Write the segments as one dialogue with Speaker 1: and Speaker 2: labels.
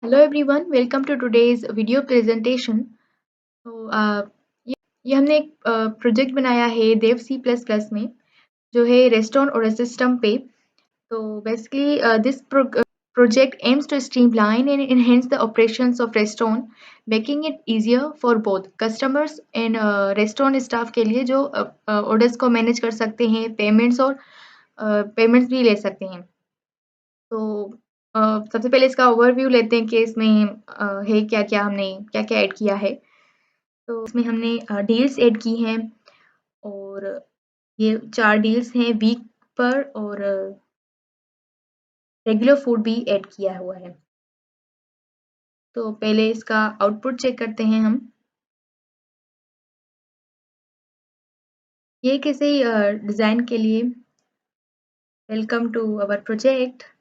Speaker 1: Hello everyone, welcome to today's video presentation. तो ये हमने एक प्रोजेक्ट बनाया है देव सी प्लस प्लस में जो है रेस्टोरेंट और सिस्टम पे. तो basically this project aims to streamline and enhance the operations of restaurant, making it easier for both customers and restaurant staff के लिए जो orders को manage कर सकते हैं, payments भी ले सकते हैं. तो सबसे पहले इसका ओवरव्यू लेते हैं कि इसमें है क्या-क्या हमने क्या-क्या ऐड किया है। तो इसमें हमने डील्स ऐड की हैं और ये 4 डील्स हैं वीक पर और रेगुलर फूड भी ऐड किया हुआ है। तो पहले इसका आउटपुट चेक करते हैं हम। ये किसी डिज़ाइन के लिए welcome to our project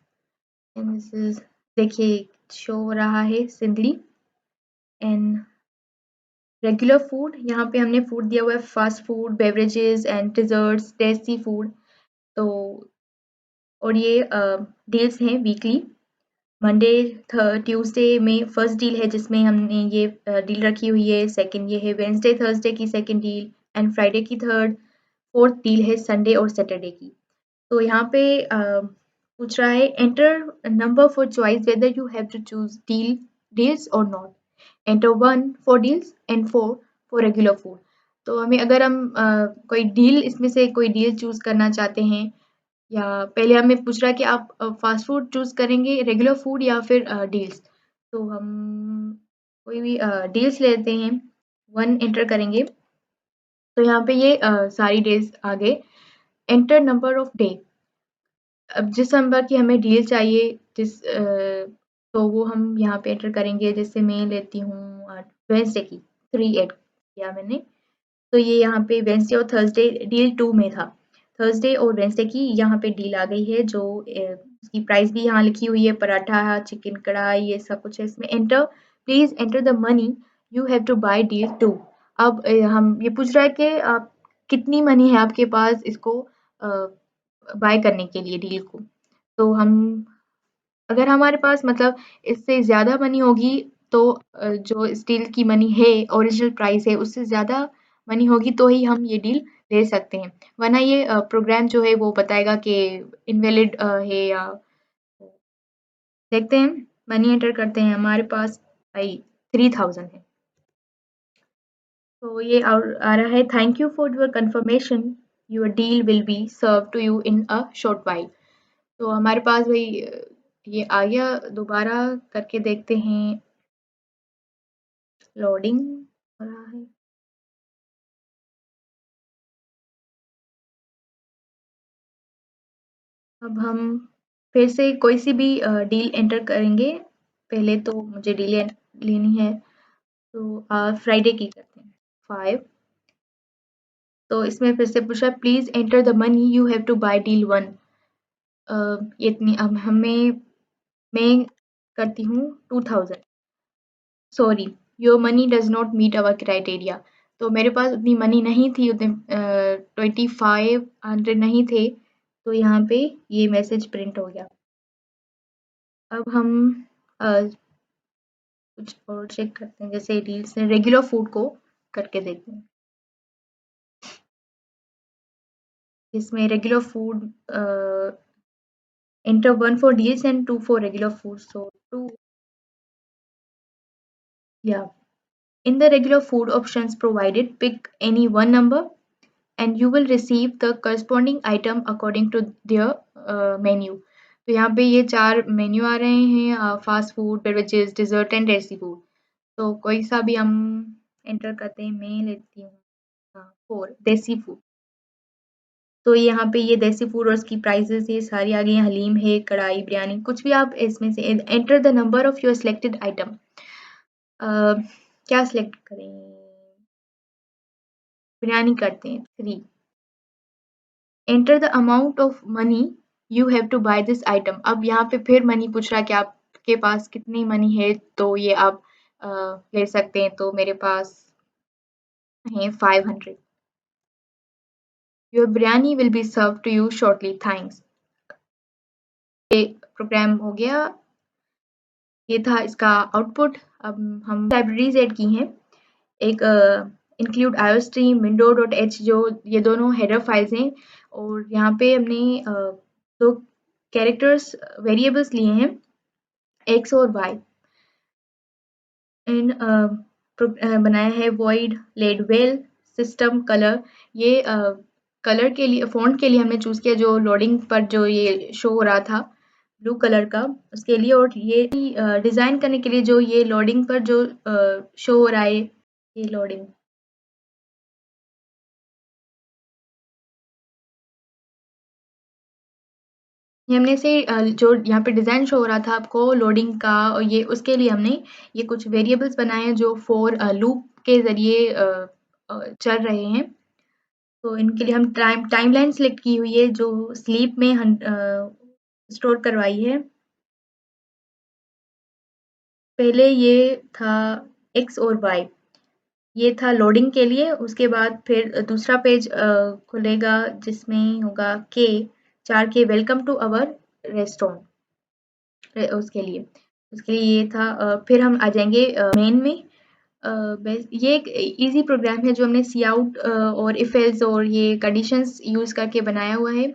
Speaker 1: and this is देखिए शो हो रहा है सिंपली एंड रेगुलर फूड यहाँ पे हमने फूड दिया हुआ है fast food beverages and desserts tasty food. तो और ये डील्स हैं वीकली मंडे ट्यूसडे में फर्स्ट डील है जिसमें हमने ये डील रखी हुई है. सेकंड ये है वेंसडे थर्सडे की सेकंड डील एंड फ्राइडे की थर्ड. फोर्थ डील है संडे और सैटरडे की. तो यहाँ पे पूछ रहा है enter number for choice whether you have to choose deals और not. Enter 1 for deals and 4 for regular food. तो हमें अगर हम कोई डील इसमें से कोई डील चूज़ करना चाहते हैं या पहले हमें पूछ रहा है कि आप फास्ट फूड चूज़ करेंगे, रेगुलर फूड या फिर डील्स. तो हम कोई भी डील्स लेते हैं, 1 एंटर करेंगे. तो यहाँ पे ये सारी डेज़ आ गए. Enter number of day. अब जिस नंबर की हमें डील चाहिए तो वो हम यहाँ पे एंटर करेंगे. जैसे मैं लेती हूँ वेडनेसडे की 3 ऐड किया मैंने. तो ये यहाँ पे वेडनेसडे और थर्सडे डील 2 में था. थर्सडे और वेडनेसडे की यहाँ पे डील आ गई है जो उसकी प्राइस भी यहाँ लिखी हुई है. पराठा, चिकन कढ़ाई ये सब कुछ है इसमें. Please enter the money you have to buy deal 2. अब हम ये पूछ रहा है कि आप कितनी मनी है आपके पास इसको बाय करने के लिए डील को. तो हम अगर हमारे पास मतलब इससे ज़्यादा मनी होगी तो जो इस डील की मनी है ओरिजिनल प्राइस है उससे ज़्यादा मनी होगी तो ही हम ये डील ले सकते हैं. वरना ये प्रोग्राम जो है वो बताएगा कि इनवैलिड है या देखते हैं. मनी एंटर करते हैं. हमारे पास भाई 3000 है. तो ये आ रहा है thank you for your confirmation your deal will be serve to you in a short while. तो हमारे पास भाई ये आ गया. दोबारा करके देखते हैं. लोडिंग हो रहा है. अब हम फिर से कोई सी भी डील एंटर करेंगे. पहले तो मुझे डील लेनी है तो फ्राइडे की करते हैं 5. तो इसमें फिर से पूछा please enter the money you have to buy deal 1. इतनी अब मैं करती हूँ 2000. Sorry your money does not meet our criteria. तो मेरे पास उतनी मनी नहीं थी. उतने 2500 नहीं थे. तो यहाँ पे ये मैसेज प्रिंट हो गया. अब हम कुछ और चेक करते हैं. जैसे डील्स ने रेगुलर फूड को करके देखते हैं. इसमें regular food enter 1 for deals and 2 for regular food. So 2, yeah. In the regular food options provided, pick any one number and you will receive the corresponding item according to their menu. तो यहाँ पे ये 4 menu आ रहे हैं. Fast food beverages dessert and desi food. तो कोई सा भी हम एंटर करते हैं. मैं लेती हूँ 4 देसी फूड. तो यहाँ पे ये देसी फूड और उसकी प्राइसेस ये सारी आ गई हैं. हलीम है, कढ़ाई, बिरयानी, कुछ भी आप इसमें से enter the number of your selected item. क्या सिलेक्ट करें. बिरयानी करते हैं 3. Enter the amount of money you have to buy this item. अब यहाँ पे फिर मनी पूछ रहा है कि आपके पास कितनी मनी है तो ये आप ले सकते हैं. तो मेरे पास है 500. Your biryani will be serve to you shortly thanks. ये प्रोग्राम हो गया. ये था इसका आउटपुट। अब हम लाइब्रेरीज ऐड की हैं, एक इंक्लूड iostream window.h, जो ये दोनों हेडर फाइल्स हैं, और यहाँ पे हमने दो कैरेक्टर्स वेरिएबल्स लिए हैं, x और y। इन बनाया है void लेड वेल सिस्टम कलर। ये कलर के लिए, फ़ॉन्ट के लिए हमने चूज़ किया जो लोडिंग पर जो ये शो हो रहा था ब्लू कलर का, उसके लिए। और ये डिज़ाइन करने के लिए जो ये लोडिंग पर जो शो हो रहा है, ये लोडिंग, ये हमने से जो यहाँ पे डिज़ाइन शो हो रहा था आपको लोडिंग का, और ये उसके लिए हमने ये कुछ वेरिएबल्स बनाए हैं जो फॉर लूप के ज़रिए चल रहे हैं। तो इनके लिए हम टाइमलाइन सेलेक्ट की हुई है जो स्लीप में हम स्टोर करवाई है। पहले ये था x और y, ये था लोडिंग के लिए। उसके बाद फिर दूसरा पेज खुलेगा जिसमें होगा k 4k welcome to our restaurant, उसके लिए ये था। फिर हम आ जाएंगे मेन में। ये एक इजी प्रोग्राम है जो हमने सी आउट और इफ एल्स और ये कंडीशंस यूज़ करके बनाया हुआ है।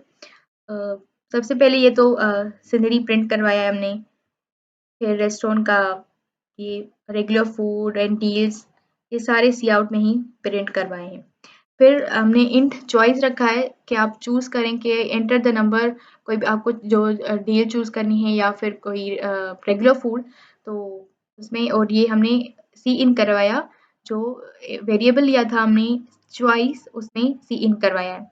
Speaker 1: सबसे पहले ये तो सिनरी प्रिंट करवाया है हमने, फिर रेस्टोरेंट का ये रेगुलर फूड एंड डील्स, ये सारे सी आउट में ही प्रिंट करवाए हैं। फिर हमने इंट चॉइस रखा है कि आप चूज़ करें कि एंटर द नंबर, कोई भी आपको जो डील चूज़ करनी है या फिर कोई रेगुलर फूड, तो उसमें। और ये हमने सी इन करवाया, जो वेरिएबल लिया था हमने चॉइस, उसमें सी इन करवाया है।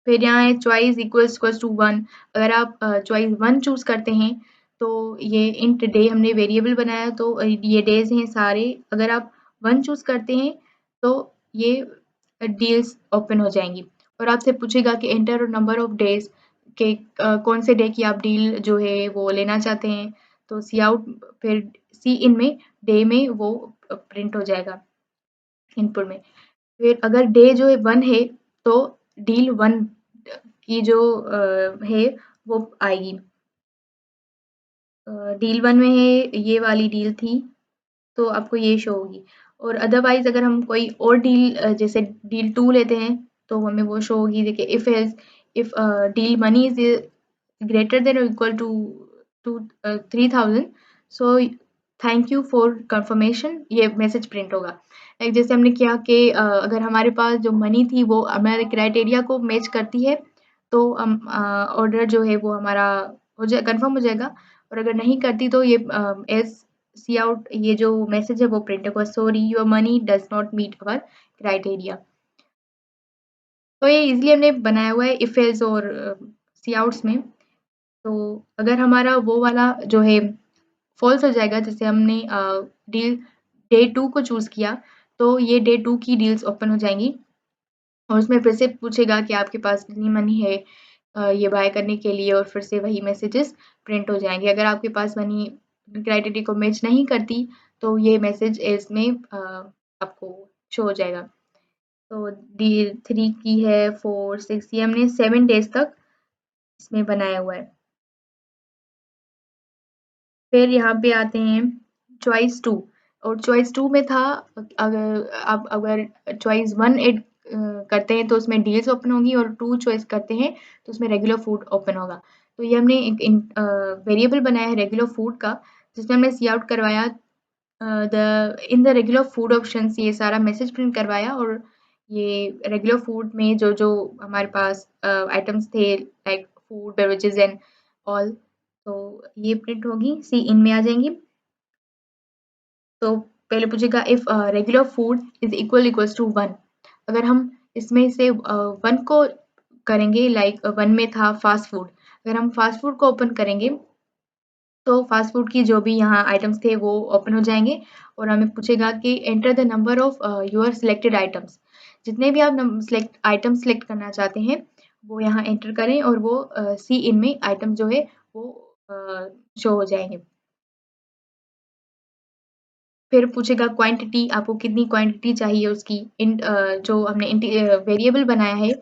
Speaker 1: फिर यहाँ है चॉइस इक्वल्स टू 1। अगर आप चॉइस 1 चूज़ करते हैं तो ये इंट डे हमने वेरिएबल बनाया, तो ये डेज़ हैं सारे। अगर आप 1 चूज़ करते हैं तो ये डील्स ओपन हो जाएंगी, और आपसे पूछेगा कि एंटर नंबर ऑफ डेज़ के कौन से डे की आप डील जो है वो लेना चाहते हैं। तो सी आउट फिर सी इन में डे में वो प्रिंट हो जाएगा इनपुट में। फिर अगर डे जो है 1 है तो डील 1 की जो है वो आएगी। डील 1 में है ये वाली डील थी, तो आपको ये शो होगी। और अदरवाइज़ अगर हम कोई और डील जैसे डील 2 लेते हैं तो हमें वो शो होगी। देखिए if else, if deal money is greater than और equal to 3000, so thank you for confirmation, ये मैसेज प्रिंट होगा। लाइक जैसे हमने किया कि अगर हमारे पास जो मनी थी वो हमारे क्राइटेरिया को मैच करती है तो हम ऑर्डर जो है वो हमारा हो जाए, कंफर्म हो जाएगा। और अगर नहीं करती तो ये एज सी आउट, ये जो मैसेज है वो प्रिंट होगा, sorry your money does not meet our criteria. तो ये इजीली हमने बनाया हुआ है इफ एल्स और सी आउट्स में। तो अगर हमारा वो वाला जो है फॉल्स हो जाएगा, जैसे हमने डील डे 2 को चूज़ किया, तो ये डे 2 की डील्स ओपन हो जाएँगी, और उसमें फिर से पूछेगा कि आपके पास कितनी मनी है ये बाय करने के लिए, और फिर से वही मैसेजेस प्रिंट हो जाएँगे। अगर आपके पास मनी क्राइटेरिया को मैच नहीं करती, तो ये मैसेज इसमें आपको शो हो जाएगा। तो डील 3 की है 4, 6, ये हमने 7 डेज़ तक इसमें बनाया हुआ है। फिर यहाँ पे आते हैं चॉइस 2, और चॉइस 2 में था अगर आप अगर चॉइस 1 ऐड करते हैं तो उसमें डील्स ओपन होंगी, और 2 चॉइस करते हैं तो उसमें रेगुलर फूड ओपन होगा। तो ये हमने एक वेरिएबल बनाया है रेगुलर फूड का, जिसमें हमने सी आउट करवाया the in the regular food options, ये सारा मैसेज प्रिंट करवाया। और ये रेगुलर फूड में जो हमारे पास आइटम्स थे like food beverages and all, तो ये प्रिंट होगी, सी इन में आ जाएंगी। तो पहले पूछेगा if regular food is equals to 1। अगर हम इसमें से 1 को करेंगे, लाइक 1 में था फास्ट फूड, अगर हम फास्ट फूड को ओपन करेंगे तो फास्ट फूड की जो भी यहाँ आइटम्स थे वो ओपन हो जाएंगे, और हमें पूछेगा कि enter the number of your selected items, जितने भी आप आइटम सेलेक्ट करना चाहते हैं वो यहाँ एंटर करें, और वो सी इन में आइटम जो है वो शो हो जाएंगे। फिर पूछेगा क्वांटिटी, आपको कितनी क्वांटिटी चाहिए उसकी। जो हमने वेरिएबल बनाया है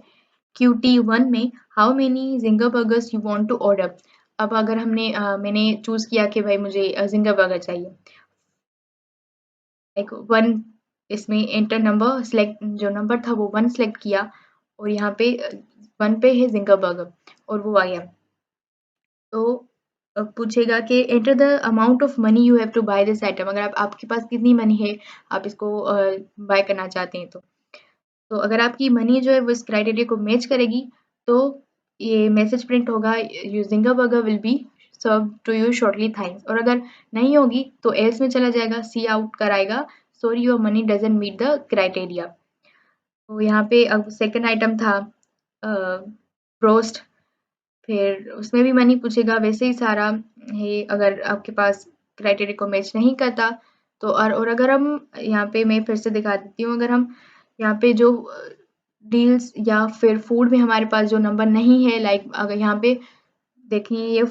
Speaker 1: QT1 में, how many zinger burgers you want to order. अब अगर मैंने चूज किया कि भाई मुझे जिंगर बर्गर चाहिए, लाइक 1 इसमें एंटर नंबर सेलेक्ट, जो नंबर था वो 1 सेलेक्ट किया और यहाँ पे 1 पे है जिंगर बर्गर और वो आ गया। तो पूछेगा कि enter the amount of money you have to buy this item, अगर आपके पास कितनी मनी है, आप इसको बाय करना चाहते हैं तो अगर आपकी मनी जो है वो इस क्राइटेरिया को मैच करेगी तो ये मैसेज प्रिंट होगा, your zinger burger will be serve to you shortly thanks. और अगर नहीं होगी तो एल्स में चला जाएगा, सी आउट कराएगा, sorry your money doesn't meet the criteria. तो यहाँ पे अब सेकंड आइटम था रोस्ट, फिर उसमें भी मनी पूछेगा, वैसे ही सारा है, अगर आपके पास क्राइटेरिया को मैच नहीं करता तो और अगर हम यहाँ पे मैं फिर से दिखा देती हूँ, अगर हम यहाँ पे जो डील्स या फिर फूड में हमारे पास जो नंबर नहीं है, लाइक अगर यहाँ पे देखिए ये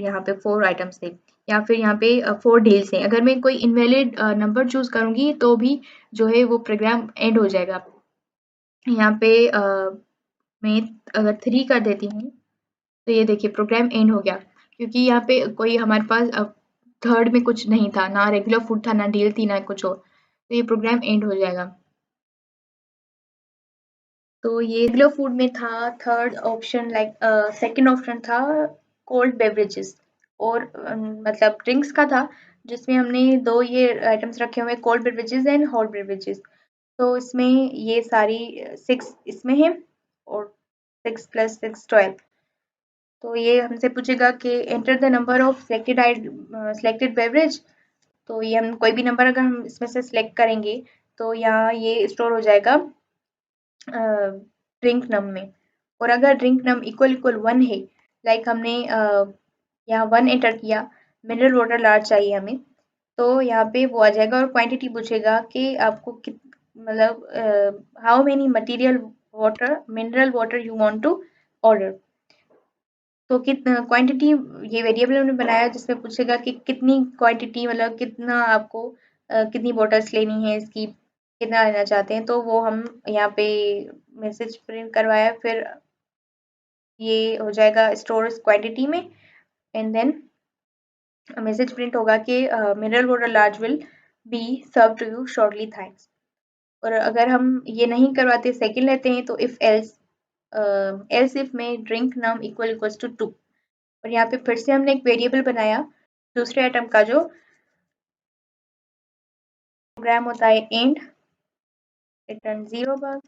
Speaker 1: यहाँ पे 4 आइटम्स थे या फिर यहाँ पे 4 डील्स हैं, अगर मैं कोई इनवैलिड नंबर चूज करूंगी तो भी जो है वो प्रोग्राम एंड हो जाएगा। यहाँ पे मैं अगर 3 कर देती हूँ तो ये देखिए प्रोग्राम एंड हो गया, क्योंकि यहाँ पे कोई हमारे पास थर्ड में कुछ नहीं था, ना रेगुलर फूड था, ना डील थी, ना कुछ और, तो ये प्रोग्राम एंड हो जाएगा। तो ये रेगुलर फूड में था third option, like second option था कोल्ड बेवरेजेस और मतलब ड्रिंक्स का था, जिसमें हमने 2 ये आइटम्स रखे हुए, cold beverages and hot beverages. तो इसमें ये सारी 6 इसमें है और 6 + 6 12। तो ये हमसे पूछेगा कि enter the number of selected beverage, तो ये हम कोई भी नंबर अगर हम इसमें से सिलेक्ट करेंगे तो यहाँ ये स्टोर हो जाएगा ड्रिंक नम में। और अगर ड्रिंक नम इक्वल इक्वल 1 है, लाइक हमने यहाँ 1 एंटर किया, मिनरल वाटर लार्ज चाहिए हमें, तो यहाँ पे वो आ जाएगा और क्वांटिटी पूछेगा कि आपको कित मतलब how many mineral water you want to order. तो क्वांटिटी ये वेरिएबल हमने बनाया जिसमें पूछेगा कि कितनी क्वांटिटी, मतलब कितना आपको कितनी बॉटल्स लेनी है इसकी, कितना लेना चाहते हैं, तो वो हम यहाँ पे मैसेज प्रिंट करवाया, फिर ये हो जाएगा स्टोर क्वांटिटी में एंड देन मैसेज प्रिंट होगा कि mineral water large will be serve to you shortly thanks. और अगर हम ये नहीं करवाते, सेकंड लेते हैं, तो इफ एल्स इफ में ड्रिंक नम इक्वल्स टू 2, और यहाँ पे फिर से हमने एक वेरिएबल बनाया दूसरे आइटम का, जो प्रोग्राम होता है एंड रिटर्न 0 बार।